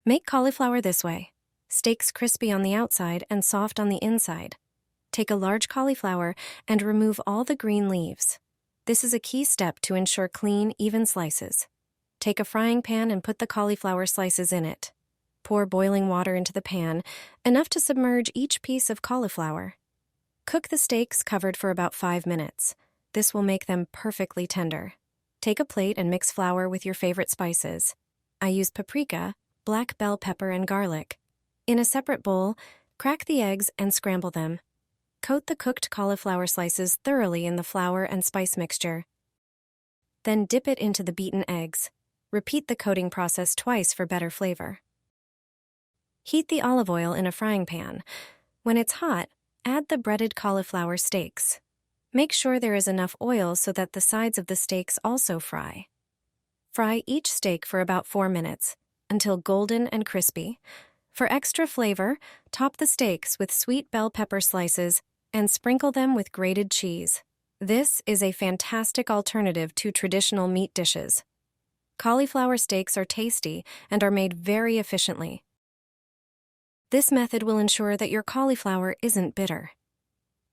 Make cauliflower this way. Steaks crispy on the outside and soft on the inside. Take a large cauliflower and remove all the green leaves. This is a key step to ensure clean, even slices. Take a frying pan and put the cauliflower slices in it. Pour boiling water into the pan, enough to submerge each piece of cauliflower. Cook the steaks covered for about 5 minutes. This will make them perfectly tender. Take a plate and mix flour with your favorite spices. I use paprika, black bell pepper, and garlic. In a separate bowl, crack the eggs and scramble them. Coat the cooked cauliflower slices thoroughly in the flour and spice mixture. Then dip it into the beaten eggs. Repeat the coating process twice for better flavor. Heat the olive oil in a frying pan. When it's hot, add the breaded cauliflower steaks. Make sure there is enough oil so that the sides of the steaks also fry. Fry each steak for about 4 minutes, until golden and crispy. For extra flavor, top the steaks with sweet bell pepper slices and sprinkle them with grated cheese. This is a fantastic alternative to traditional meat dishes. Cauliflower steaks are tasty and are made very efficiently. This method will ensure that your cauliflower isn't bitter.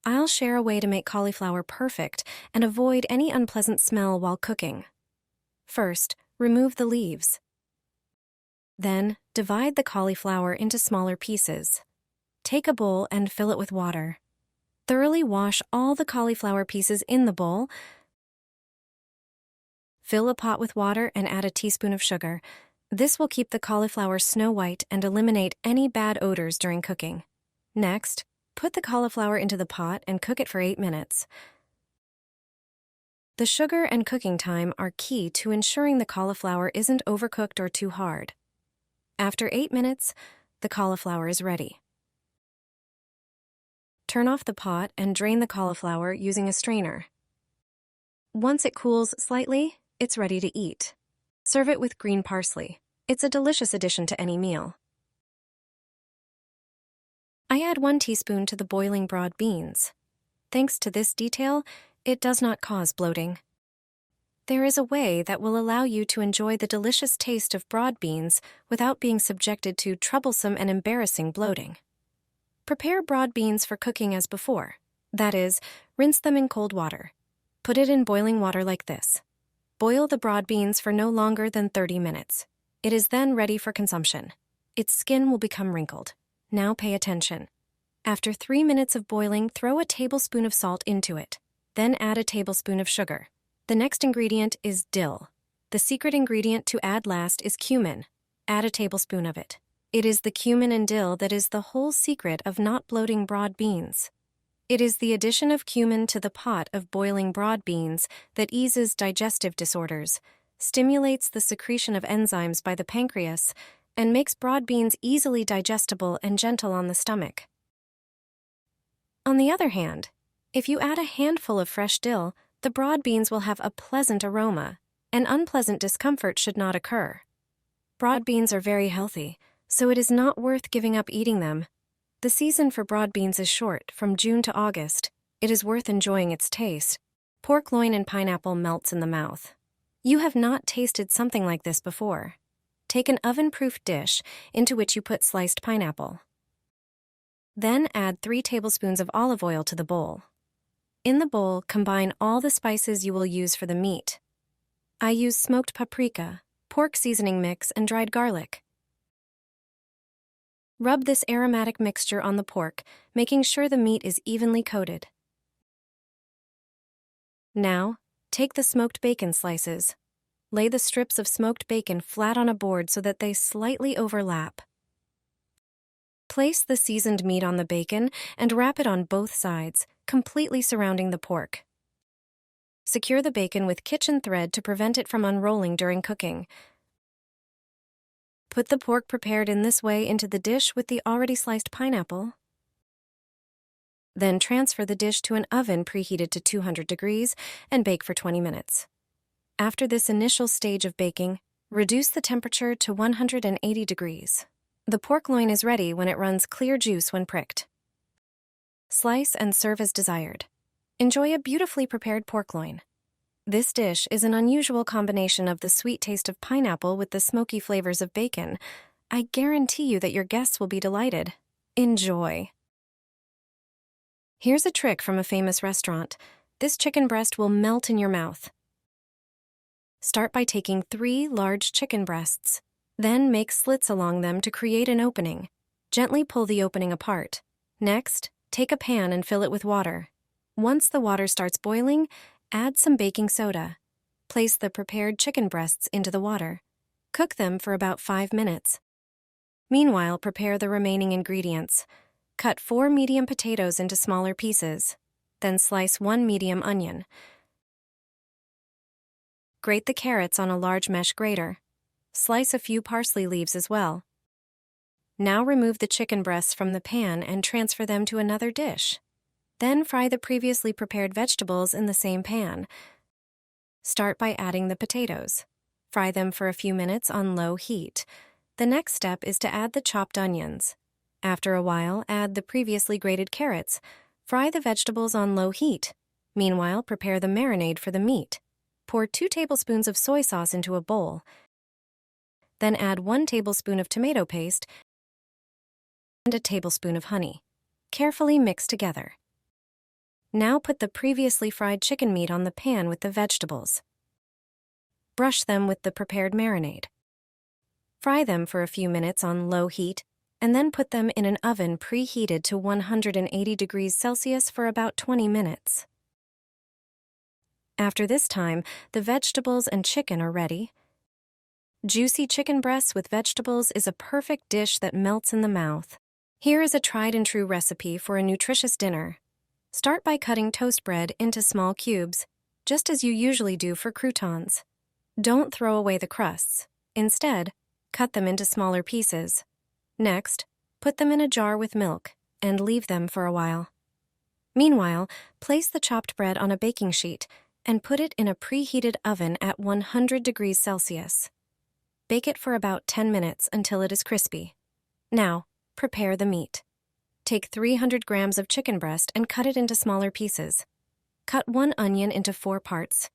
I'll share a way to make cauliflower perfect and avoid any unpleasant smell while cooking. First, remove the leaves. Then, divide the cauliflower into smaller pieces. Take a bowl and fill it with water. Thoroughly wash all the cauliflower pieces in the bowl. Fill a pot with water and add a teaspoon of sugar. This will keep the cauliflower snow white and eliminate any bad odors during cooking. Next, put the cauliflower into the pot and cook it for 8 minutes. The sugar and cooking time are key to ensuring the cauliflower isn't overcooked or too hard. After 8 minutes, the cauliflower is ready. Turn off the pot and drain the cauliflower using a strainer. Once it cools slightly, it's ready to eat. Serve it with green parsley. It's a delicious addition to any meal. I add 1 teaspoon to the boiling broad beans. Thanks to this detail, it does not cause bloating. There is a way that will allow you to enjoy the delicious taste of broad beans without being subjected to troublesome and embarrassing bloating. Prepare broad beans for cooking as before. That is, rinse them in cold water. Put it in boiling water like this. Boil the broad beans for no longer than 30 minutes. It is then ready for consumption. Its skin will become wrinkled. Now pay attention. After 3 minutes of boiling, throw a tablespoon of salt into it. Then add a tablespoon of sugar. The next ingredient is dill. The secret ingredient to add last is cumin. Add a tablespoon of it. It is the cumin and dill that is the whole secret of not bloating broad beans. It is the addition of cumin to the pot of boiling broad beans that eases digestive disorders, stimulates the secretion of enzymes by the pancreas, and makes broad beans easily digestible and gentle on the stomach. On the other hand, if you add a handful of fresh dill, the broad beans will have a pleasant aroma, and unpleasant discomfort should not occur. Broad beans are very healthy, so it is not worth giving up eating them. The season for broad beans is short, from June to August. It is worth enjoying its taste. Pork loin and pineapple melts in the mouth. You have not tasted something like this before. Take an oven-proof dish into which you put sliced pineapple. Then add 3 tablespoons of olive oil to the bowl. In the bowl, combine all the spices you will use for the meat. I use smoked paprika, pork seasoning mix, and dried garlic. Rub this aromatic mixture on the pork, making sure the meat is evenly coated. Now, take the smoked bacon slices. Lay the strips of smoked bacon flat on a board so that they slightly overlap. Place the seasoned meat on the bacon and wrap it on both sides, completely surrounding the pork. Secure the bacon with kitchen thread to prevent it from unrolling during cooking. Put the pork prepared in this way into the dish with the already sliced pineapple. Then transfer the dish to an oven preheated to 200 degrees and bake for 20 minutes. After this initial stage of baking, reduce the temperature to 180 degrees. The pork loin is ready when it runs clear juice when pricked. Slice and serve as desired. Enjoy a beautifully prepared pork loin. This dish is an unusual combination of the sweet taste of pineapple with the smoky flavors of bacon, I guarantee you that your guests will be delighted. Enjoy. Here's a trick from a famous restaurant. This chicken breast will melt in your mouth. Start by taking 3 large chicken breasts. Then make slits along them to create an opening. Gently pull the opening apart. Next, take a pan and fill it with water. Once the water starts boiling, add some baking soda. Place the prepared chicken breasts into the water. Cook them for about 5 minutes. Meanwhile, prepare the remaining ingredients. Cut 4 medium potatoes into smaller pieces. Then slice 1 medium onion. Grate the carrots on a large mesh grater. Slice a few parsley leaves as well. Now remove the chicken breasts from the pan and transfer them to another dish. Then fry the previously prepared vegetables in the same pan. Start by adding the potatoes. Fry them for a few minutes on low heat. The next step is to add the chopped onions. After a while, add the previously grated carrots. Fry the vegetables on low heat. Meanwhile, prepare the marinade for the meat. Pour 2 tablespoons of soy sauce into a bowl. Then add 1 tablespoon of tomato paste and a tablespoon of honey. Carefully mix together. Now put the previously fried chicken meat on the pan with the vegetables. Brush them with the prepared marinade. Fry them for a few minutes on low heat, and then put them in an oven preheated to 180 degrees Celsius for about 20 minutes. After this time, the vegetables and chicken are ready. Juicy chicken breasts with vegetables is a perfect dish that melts in the mouth. Here is a tried-and-true recipe for a nutritious dinner. Start by cutting toast bread into small cubes, just as you usually do for croutons. Don't throw away the crusts. Instead, cut them into smaller pieces. Next, put them in a jar with milk and leave them for a while. Meanwhile, place the chopped bread on a baking sheet and put it in a preheated oven at 100 degrees Celsius. Bake it for about 10 minutes until it is crispy. Now, prepare the meat. Take 300 grams of chicken breast and cut it into smaller pieces. Cut 1 onion into 4 parts.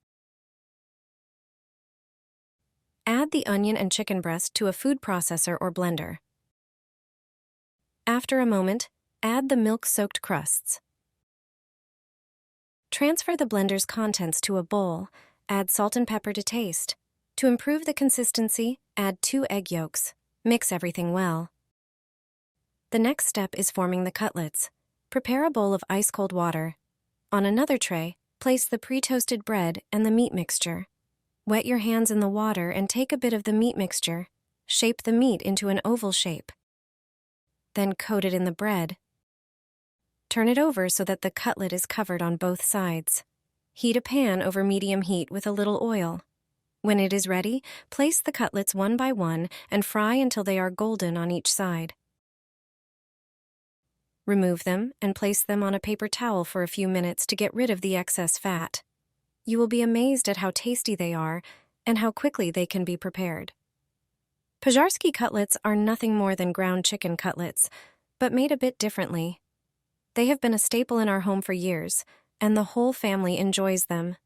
Add the onion and chicken breast to a food processor or blender. After a moment, add the milk-soaked crusts. Transfer the blender's contents to a bowl. Add salt and pepper to taste. To improve the consistency, add 2 egg yolks. Mix everything well. The next step is forming the cutlets. Prepare a bowl of ice-cold water. On another tray, place the pre-toasted bread and the meat mixture. Wet your hands in the water and take a bit of the meat mixture. Shape the meat into an oval shape. Then coat it in the bread. Turn it over so that the cutlet is covered on both sides. Heat a pan over medium heat with a little oil. When it is ready, place the cutlets one by one and fry until they are golden on each side. Remove them and place them on a paper towel for a few minutes to get rid of the excess fat. You will be amazed at how tasty they are and how quickly they can be prepared. Pazharsky cutlets are nothing more than ground chicken cutlets, but made a bit differently. They have been a staple in our home for years, and the whole family enjoys them.